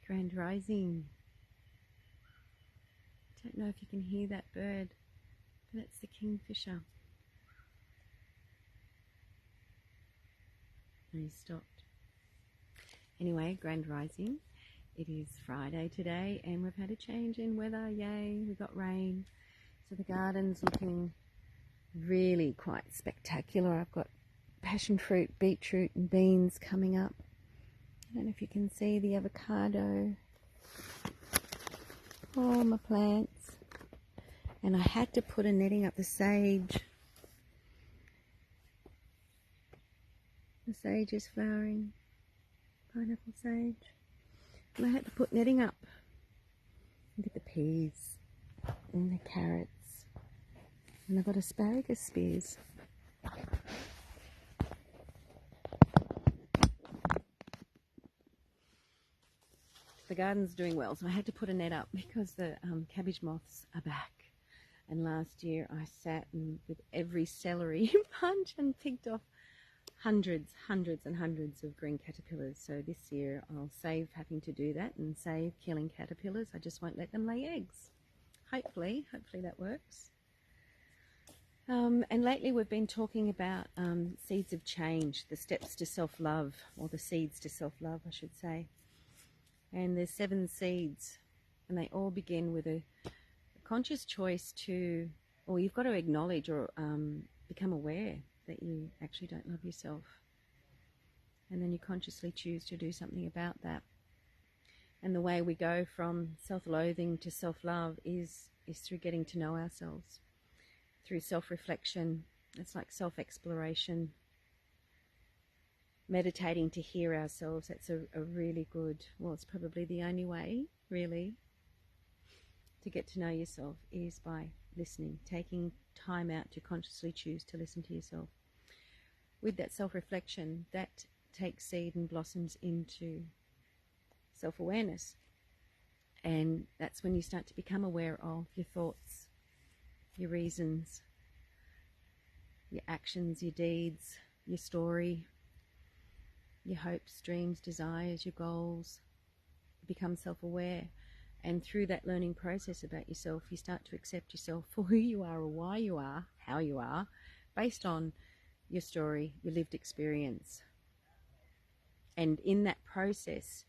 Grand Rising. Don't know if you can hear that bird, but that's the kingfisher. And he stopped. Anyway, Grand Rising. It is Friday today and we've had a change in weather. Yay, we got rain. So the garden's looking really quite spectacular. I've got passion fruit, beetroot and beans coming up. I don't know if you can see the avocado. Oh, my plants. And I had to put a netting up the sage. The sage is flowering. Pineapple sage. And I had to put netting up. Look at the peas and the carrots. And I've got asparagus spears. The garden's doing well, so I had to put a net up because the cabbage moths are back. And last year I sat with every celery bunch and picked off hundreds and hundreds of green caterpillars. So this year I'll save having to do that and save killing caterpillars. I just won't let them lay eggs. Hopefully that works. And lately we've been talking about seeds of change, the steps to self-love, or the seeds to self-love, I should say. And there's 7 seeds, and they all begin with a conscious choice to, or you've got to acknowledge or become aware that you actually don't love yourself. And then you consciously choose to do something about that. And the way we go from self-loathing to self-love is through getting to know ourselves, through self-reflection. It's like self-exploration. Meditating to hear ourselves, that's a really good, well, it's probably the only way, really, to get to know yourself is by listening, taking time out to consciously choose to listen to yourself. With that self-reflection, that takes seed and blossoms into self-awareness. And that's when you start to become aware of your thoughts, your reasons, your actions, your deeds, your story, your hopes, dreams, desires, your goals. You become self-aware, and through that learning process about yourself, you start to accept yourself for who you are or why you are, how you are, based on your story, your lived experience. And in that process,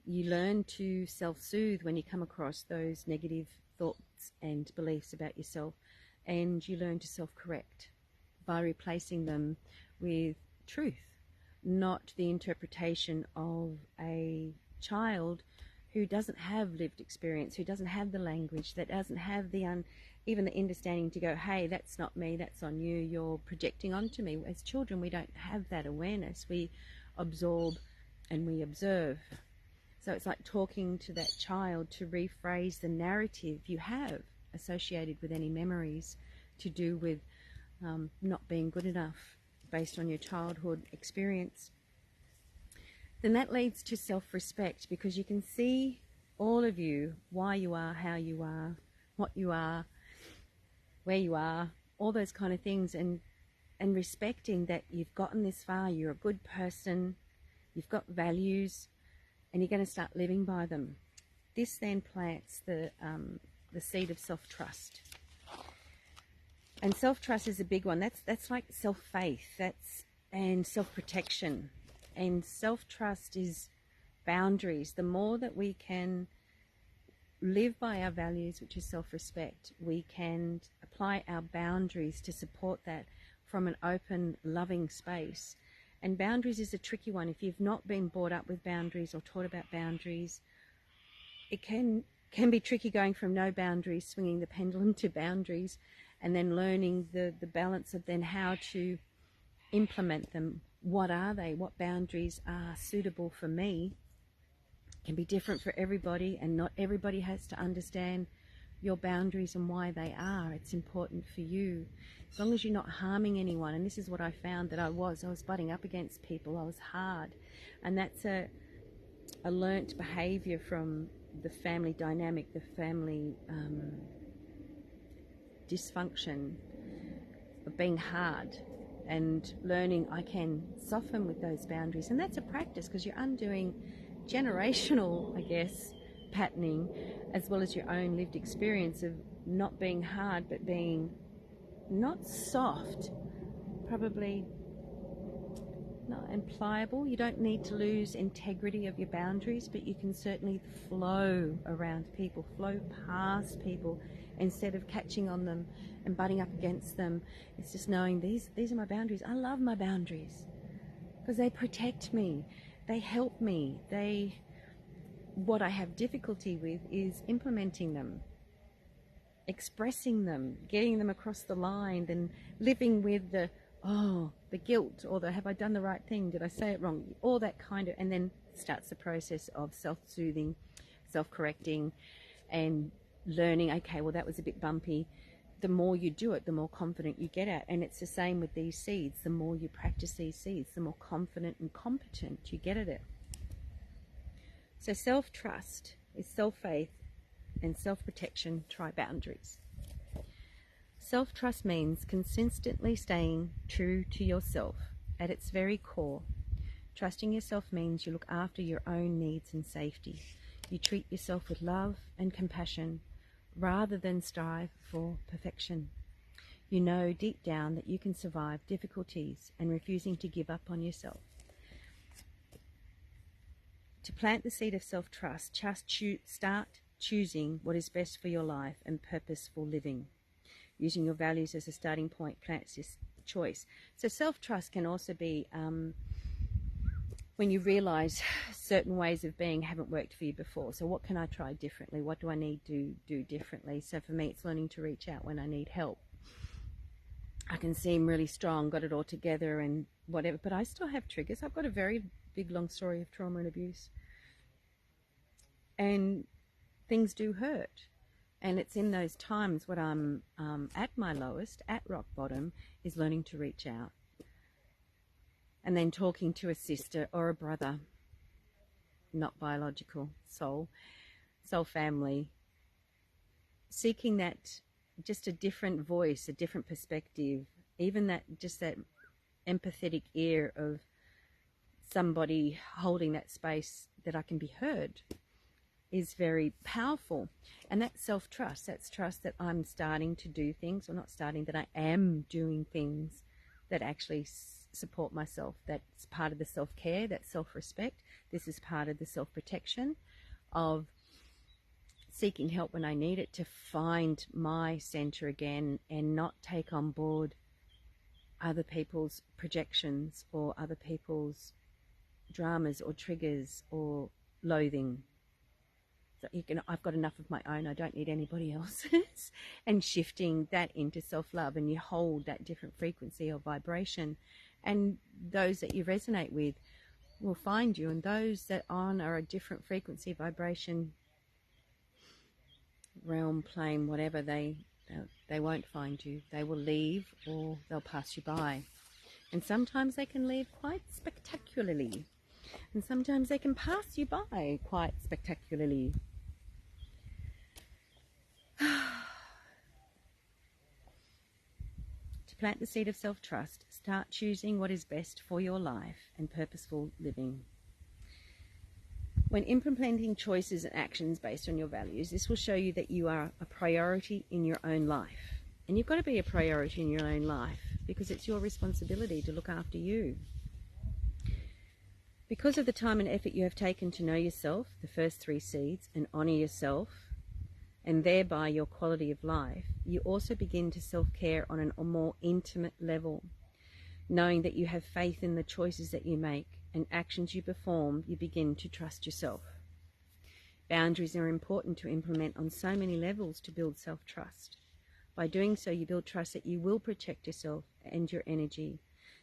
you learn to self-soothe when you come across those negative thoughts and beliefs about yourself, and you learn to self-correct by replacing them with truth. Not the interpretation of a child who doesn't have lived experience, who doesn't have the language, that doesn't have even the understanding to go, hey, that's not me, that's on you, you're projecting onto me. As children, we don't have that awareness. We absorb and we observe. So it's like talking to that child to rephrase the narrative you have associated with any memories to do with not being good enough, based on your childhood experience. Then that leads to self-respect, because you can see, all of you, why you are, how you are, what you are, where you are, all those kind of things, and respecting that you've gotten this far, you're a good person, you've got values, and you're going to start living by them. This then plants the seed of self-trust. And self-trust is a big one. That's like self-faith, and self-protection. And self-trust is boundaries. The more that we can live by our values, which is self-respect, we can apply our boundaries to support that from an open, loving space. And boundaries is a tricky one. If you've not been brought up with boundaries or taught about boundaries, it can be tricky going from no boundaries, swinging the pendulum, to boundaries, and then learning the balance of then how to implement them. What are they? What boundaries are suitable for me? Can be different for everybody, and not everybody has to understand your boundaries and why they are. It's important for you. As long as you're not harming anyone, and this is what I found that I was butting up against people. I was hard, and that's a learnt behaviour from the family dynamic, the family dysfunction of being hard, and learning I can soften with those boundaries. And that's a practice, because you're undoing generational, I guess, patterning, as well as your own lived experience of not being hard, but being not soft, probably not, and pliable. You don't need to lose integrity of your boundaries, but you can certainly flow around people, flow past people, instead of catching on them and butting up against them. It's just knowing these are my boundaries. I love my boundaries because they protect me, they help me. What I have difficulty with is implementing them, expressing them, getting them across the line, and living with the guilt, or the have I done the right thing, did I say it wrong, all that kind of, and then starts the process of self-soothing, self-correcting, and learning, okay, well, that was a bit bumpy. The more you do it, the more confident you get at. And it's the same with these seeds. The more you practice these seeds, the more confident and competent you get at it. So self-trust is self-faith, and self-protection, try boundaries. Self-trust means consistently staying true to yourself at its very core. Trusting yourself means you look after your own needs and safety. You treat yourself with love and compassion rather than strive for perfection. You know deep down that you can survive difficulties and refusing to give up on yourself. To plant the seed of self-trust, start choosing what is best for your life and purposeful living. Using your values as a starting point plants this choice. So self-trust can also be when you realize certain ways of being haven't worked for you before. So what can I try differently? What do I need to do differently? So for me, it's learning to reach out when I need help. I can seem really strong, got it all together and whatever, but I still have triggers. I've got a very big, long story of trauma and abuse. And things do hurt. And it's in those times when I'm at my lowest, at rock bottom, is learning to reach out. And then talking to a sister or a brother, not biological, soul family, seeking that, just a different voice, a different perspective, even that empathetic ear of somebody holding that space that I can be heard, is very powerful. And that's self-trust. That's trust that I'm starting to do things, or not starting, that I am doing things that actually support myself. That's part of the self-care, that's self-respect. This is part of the self-protection of seeking help when I need it, to find my center again and not take on board other people's projections or other people's dramas or triggers or loathing. So I've got enough of my own, I don't need anybody else's. And shifting that into self-love, and you hold that different frequency or vibration, and those that you resonate with will find you, and those that are a different frequency, vibration, realm, plane, whatever, they won't find you. They will leave, or they'll pass you by. And sometimes they can leave quite spectacularly, and sometimes they can pass you by quite spectacularly. To plant the seed of self-trust, start choosing what is best for your life and purposeful living. When implementing choices and actions based on your values, this will show you that you are a priority in your own life. And you've got to be a priority in your own life because it's your responsibility to look after you. Because of the time and effort you have taken to know yourself, the first 3 seeds, and honour yourself, and thereby your quality of life, you also begin to self-care on a more intimate level. Knowing that you have faith in the choices that you make and actions you perform, you begin to trust yourself. Boundaries are important to implement on so many levels to build self-trust. By doing so, you build trust that you will protect yourself and your energy.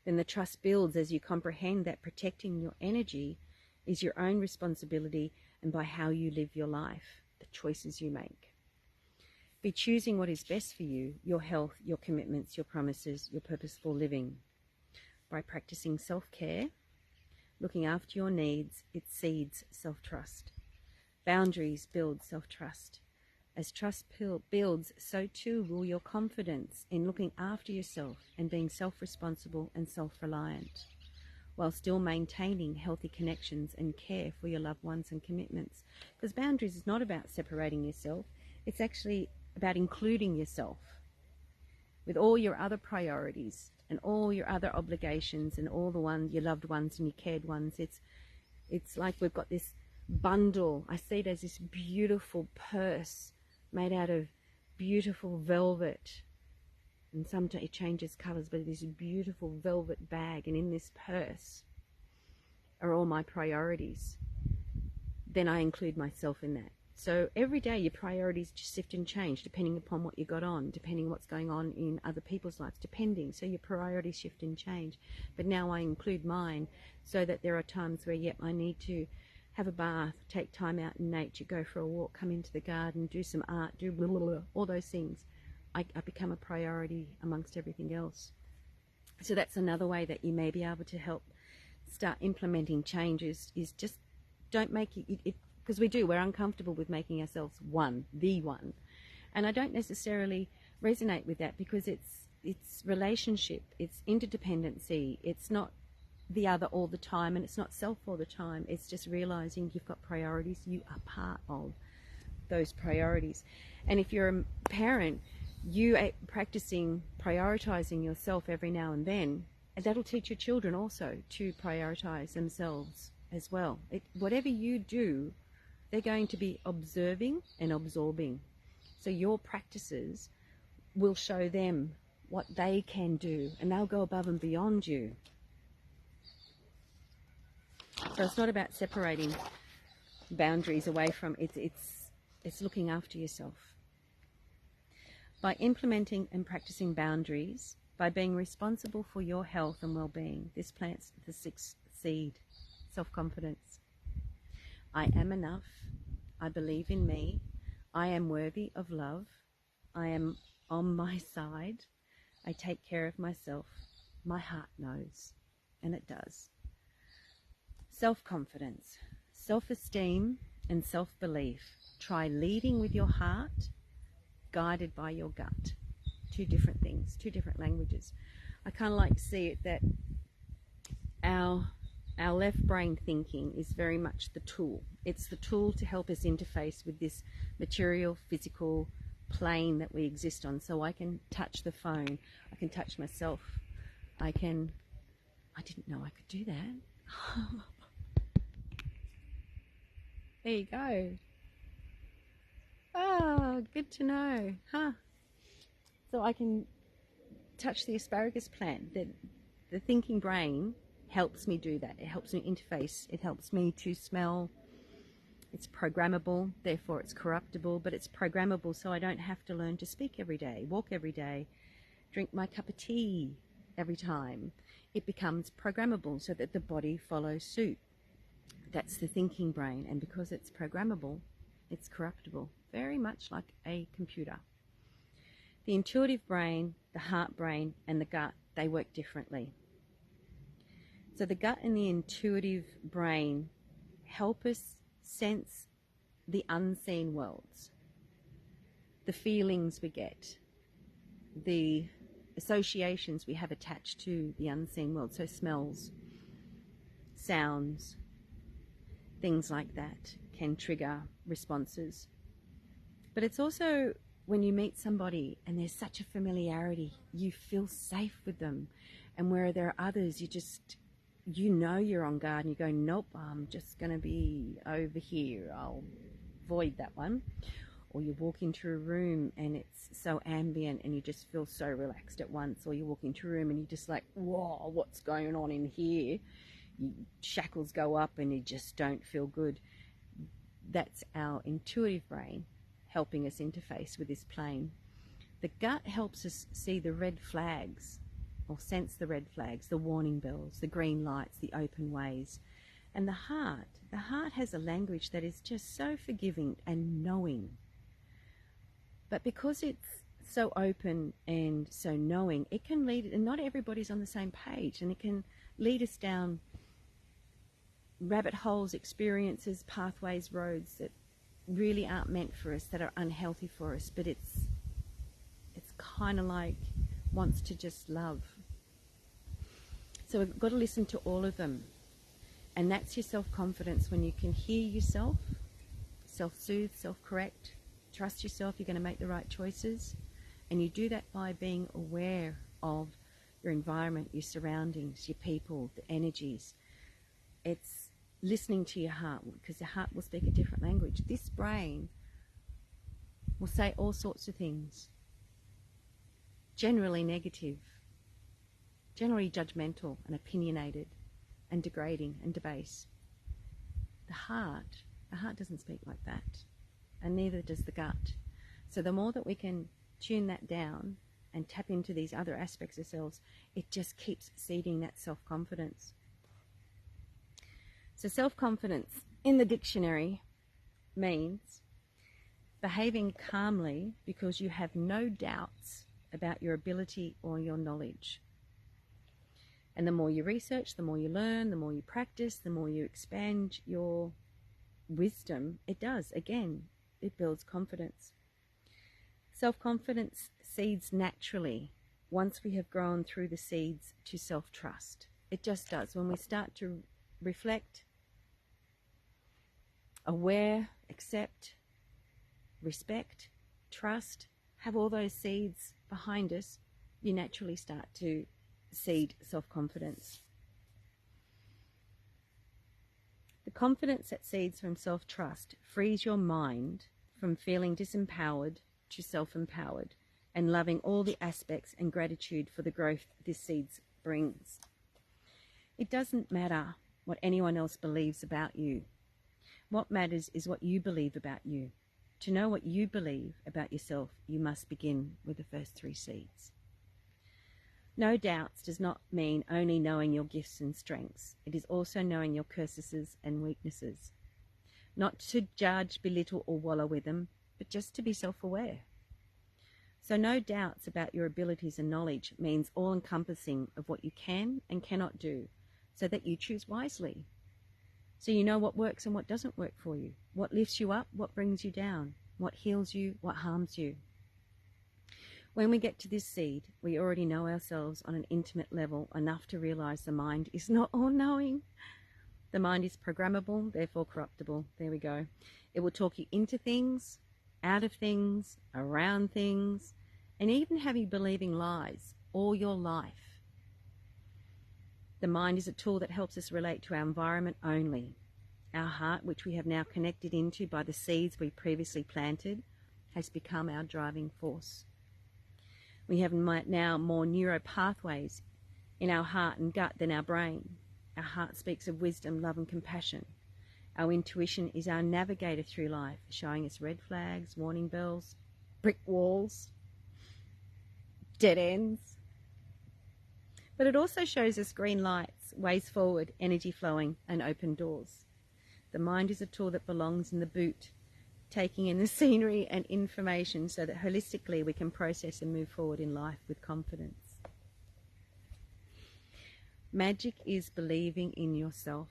Then the trust builds as you comprehend that protecting your energy is your own responsibility, and by how you live your life, the choices you make. Be choosing what is best for you, your health, your commitments, your promises, your purposeful living. By practicing self-care, looking after your needs, it seeds self-trust. Boundaries build self-trust. As trust builds, so too will your confidence in looking after yourself and being self-responsible and self-reliant. while still maintaining healthy connections and care for your loved ones and commitments. Because boundaries is not about separating yourself, it's actually about including yourself with all your other priorities and all your other obligations and all the ones, your loved ones and your cared ones. It's like we've got this bundle. I see it as this beautiful purse made out of beautiful velvet, and sometimes it changes colours, but this beautiful velvet bag, and in this purse are all my priorities. Then I include myself in that. So every day your priorities just shift and change depending upon what you got on, depending on what's going on in other people's lives, depending. So your priorities shift and change. But now I include mine, so that there are times where, yep, I need to have a bath, take time out in nature, go for a walk, come into the garden, do some art, do blah, blah, blah, all those things. I become a priority amongst everything else. So that's another way that you may be able to help start implementing changes, is just don't make it because we're uncomfortable with making ourselves the one. And I don't necessarily resonate with that, because it's relationship, it's interdependency, it's not the other all the time, and it's not self all the time. It's just realizing you've got priorities, you are part of those priorities. And if you're a parent, you are practicing prioritizing yourself every now and then, and that'll teach your children also to prioritize themselves as well. Whatever you do, they're going to be observing and absorbing. So your practices will show them what they can do, and they'll go above and beyond you. So it's not about separating boundaries away from it. It's looking after yourself. By implementing and practicing boundaries, by being responsible for your health and well-being, this plants the sixth seed, self-confidence. I am enough. I believe in me. I am worthy of love. I am on my side. I take care of myself. My heart knows, and it does. Self-confidence, self-esteem and self-belief. Try leading with your heart, guided by your gut. Two different things, two different languages. I kind of like to see it that our left brain thinking is very much the tool. It's the tool to help us interface with this material, physical plane that we exist on. So I can touch the phone, I can touch myself, I didn't know I could do that. There you go. Oh, good to know, huh? So I can touch the asparagus plant. The thinking brain helps me do that. It helps me interface. It helps me to smell. It's programmable, therefore it's corruptible, but it's programmable so I don't have to learn to speak every day, walk every day, drink my cup of tea every time. It becomes programmable so that the body follows suit. That's the thinking brain, and because it's programmable, it's corruptible, very much like a computer. The intuitive brain, the heart brain, and the gut, they work differently. So the gut and the intuitive brain help us sense the unseen worlds, the feelings we get, the associations we have attached to the unseen world. So smells, sounds, things like that can trigger responses. But it's also when you meet somebody and there's such a familiarity, you feel safe with them. And where there are others, you're on guard and you go, nope, I'm just going to be over here. I'll avoid that one. Or you walk into a room and it's so ambient and you just feel so relaxed at once. Or you walk into a room and you're just like, whoa, what's going on in here? Shackles go up and you just don't feel good. That's our intuitive brain helping us interface with this plane. The gut helps us see the red flags, or sense the red flags, the warning bells, the green lights, the open ways. And the heart has a language that is just so forgiving and knowing. But because it's so open and so knowing, it can lead, and not everybody's on the same page, and it can lead us down rabbit holes, experiences, pathways, roads that really aren't meant for us, that are unhealthy for us. But it's kind of like wants to just love. So we've got to listen to all of them. And that's your self-confidence, when you can hear yourself, self-soothe, self-correct, trust yourself, you're going to make the right choices. And you do that by being aware of your environment, your surroundings, your people, the energies. It's listening to your heart, because the heart will speak a different language. This brain will say all sorts of things, generally negative, generally judgmental and opinionated and degrading and debase. The heart doesn't speak like that, and neither does the gut. So the more that we can tune that down and tap into these other aspects of ourselves, it just keeps seeding that self-confidence. So self-confidence in the dictionary means behaving calmly because you have no doubts about your ability or your knowledge. And the more you research, the more you learn, the more you practice, the more you expand your wisdom, it does. Again, it builds confidence. Self-confidence seeds naturally once we have grown through the seeds to self-trust. It just does. When we start to reflect, aware, accept, respect, trust, have all those seeds behind us, you naturally start to seed self-confidence. The confidence that seeds from self-trust frees your mind from feeling disempowered to self-empowered and loving all the aspects and gratitude for the growth this seeds brings. It doesn't matter what anyone else believes about you. What matters is what you believe about you. To know what you believe about yourself, you must begin with the first 3 seeds. No doubts does not mean only knowing your gifts and strengths. It is also knowing your curses and weaknesses. Not to judge, belittle, or wallow with them, but just to be self-aware. So no doubts about your abilities and knowledge means all-encompassing of what you can and cannot do, so that you choose wisely. So you know what works and what doesn't work for you, what lifts you up, what brings you down, what heals you, what harms you. When we get to this seed, we already know ourselves on an intimate level enough to realize the mind is not all-knowing. The mind is programmable, therefore corruptible. There we go. It will talk you into things, out of things, around things, and even have you believing lies all your life. The mind is a tool that helps us relate to our environment only. Our heart, which we have now connected into by the seeds we previously planted, has become our driving force. We have now more neuro pathways in our heart and gut than our brain. Our heart speaks of wisdom, love, and compassion. Our intuition is our navigator through life, showing us red flags, warning bells, brick walls, dead ends. But it also shows us green lights, ways forward, energy flowing, and open doors. The mind is a tool that belongs in the boot, taking in the scenery and information so that holistically we can process and move forward in life with confidence. Magic is believing in yourself.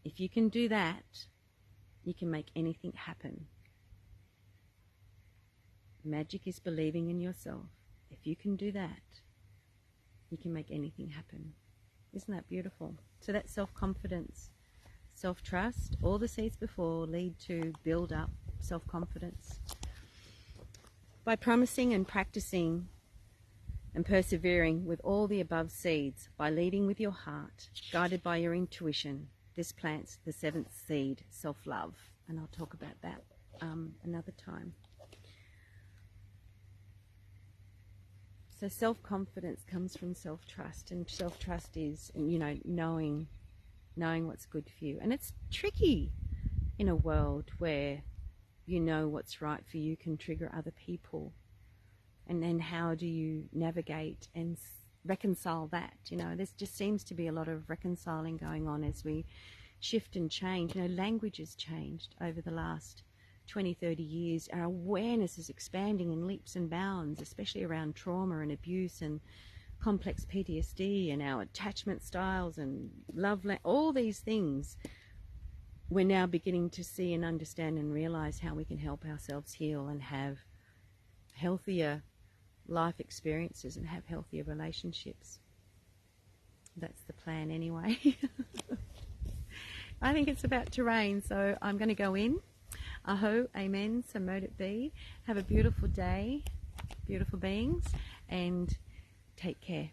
If you can do that, you can make anything happen. Magic is believing in yourself. If you can do that, you can make anything happen. Isn't that beautiful? So that's self-confidence, self-trust. All the seeds before lead to build up self-confidence. By promising and practicing and persevering with all the above seeds, by leading with your heart, guided by your intuition, this plants the 7th seed, self-love. And I'll talk about that another time. So self-confidence comes from self-trust, and self-trust is, knowing what's good for you. And it's tricky in a world where you know what's right for you can trigger other people. And then how do you navigate and reconcile that? There just seems to be a lot of reconciling going on as we shift and change. Language has changed over the last 20, 30 years. Our awareness is expanding in leaps and bounds, especially around trauma and abuse and complex PTSD and our attachment styles and love, all these things. We're now beginning to see and understand and realize how we can help ourselves heal and have healthier life experiences and have healthier relationships. That's the plan anyway. I think it's about to rain, so I'm going to go in. Aho, amen, so mote it be. Have a beautiful day, beautiful beings, and take care.